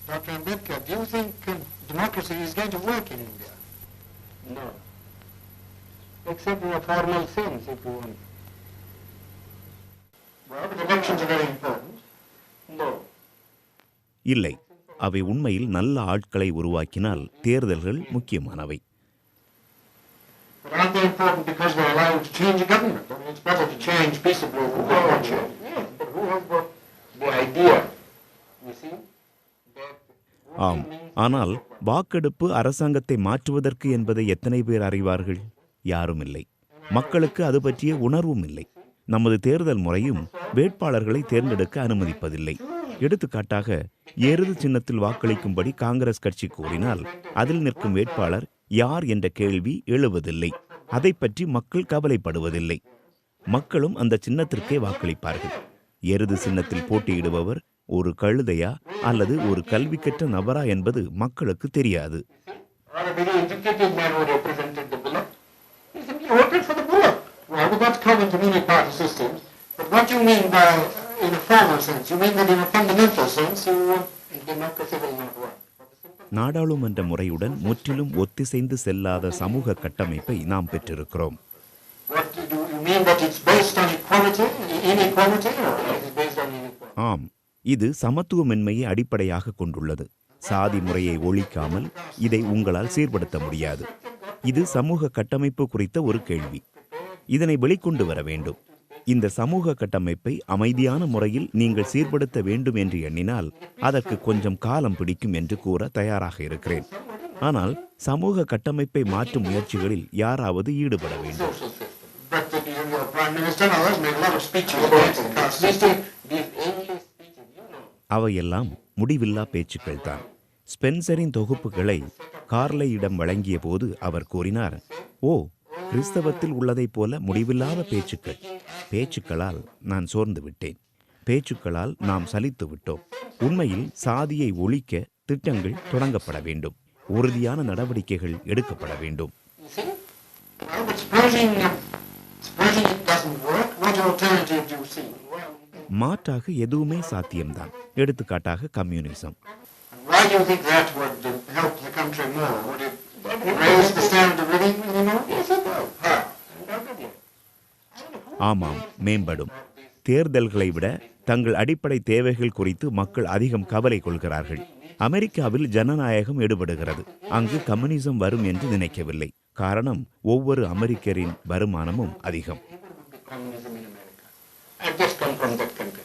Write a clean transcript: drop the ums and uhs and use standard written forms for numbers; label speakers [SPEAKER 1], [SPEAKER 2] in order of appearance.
[SPEAKER 1] Dr. Ambedkar, do you think democracy is going to work in India?
[SPEAKER 2] No. Except in a formal sense, if you want.
[SPEAKER 1] Well, but elections are very important.
[SPEAKER 2] No.
[SPEAKER 3] இல்லை, அவை உண்மையில் நல்ல ஆட்களை உருவாக்கினால் தேர்தல்கள் முக்கியமானவை.
[SPEAKER 1] But aren't they important because they're allowed to change the government? I mean, it's better to change peaceably than not change.
[SPEAKER 2] Yes, but who has got the idea? You see?
[SPEAKER 3] ஆம், ஆனால் வாக்கெடுப்பு அரசாங்கத்தை மாற்றுவதற்கு என்பதை எத்தனை பேர் அறிவார்கள்? யாரும் இல்லை. மக்களுக்கு அது பற்றிய உணர்வும் இல்லை. நமது தேர்தல் முறையும் வேட்பாளர்களை தேர்ந்தெடுக்க அனுமதிப்பதில்லை. எடுத்துக்காட்டாக, எருது சின்னத்தில் வாக்களிக்கும்படி காங்கிரஸ் கட்சி கூறினால் அதில் நிற்கும் வேட்பாளர் யார் என்ற கேள்வி எழுவதில்லை. அதை பற்றி மக்கள் கவலைப்படுவதில்லை. மக்களும் அந்த சின்னத்திற்கே வாக்களிப்பார்கள். எருது சின்னத்தில் போட்டியிடுபவர் ஒரு கழுதையா அல்லது ஒரு கல்வி கற்ற நபரா என்பது மக்களுக்கு தெரியாது. நாடாளுமன்ற முறையுடன் முற்றிலும் ஒத்திசைந்து செல்லாத சமூக கட்டமைப்பை நாம் பெற்றிருக்கிறோம். ஆம், இது சமத்துவமின்மையை அடிப்படையாக கொண்டுள்ளது. சாதி முறையை ஒழிக்காமல் இதை உங்களால் சீர்படுத்த முடியாது. இது சமூக கட்டமைப்பு குறித்த ஒரு கேள்வி. இதனை வெளிக்கொண்டு வர வேண்டும். இந்த சமூக கட்டமைப்பை அமைதியான முறையில் நீங்கள் சீர்படுத்த வேண்டும் என்று எண்ணினால் அதற்கு கொஞ்சம் காலம் பிடிக்கும் என்று கூற தயாராக இருக்கிறேன். ஆனால் சமூக கட்டமைப்பை மாற்றும் முயற்சிகளில் யாராவது ஈடுபட வேண்டும். அவையெல்லாம் முடிவில்லா பேச்சுக்கள் தான். ஸ்பென்சரின் தொகுப்புகளை கார்லையிடம் வழங்கிய போது அவர் கூறினார், ஓ, கிறிஸ்தவத்தில் உள்ளதைப் போல முடிவில்லாத பேச்சுக்கள். பேச்சுக்களால் நான் சோர்ந்து விட்டேன். பேச்சுக்களால் நாம் சலித்து விட்டோம். உண்மையில் சாதியை ஒழிக்க திட்டங்கள் தொடங்கப்பட வேண்டும். உறுதியான நடவடிக்கைகள் எடுக்கப்பட வேண்டும். மாற்றாக எதுவுமே சாத்தியம்தான். எடுத்துக்காட்டாக கம்யூனிசம். ஆமாம், மேம்படும். தேர்தல்களை விட தங்கள் அடிப்படை தேவைகள் குறித்து மக்கள் அதிகம் கவலை கொள்கிறார்கள். அமெரிக்காவில் ஜனநாயகம் எடுபடுகிறது. அங்கு கம்யூனிசம் வரும் என்று நினைக்கவில்லை. காரணம், ஒவ்வொரு அமெரிக்கரின் வருமானமும் அதிகம்.
[SPEAKER 1] I just come from that country.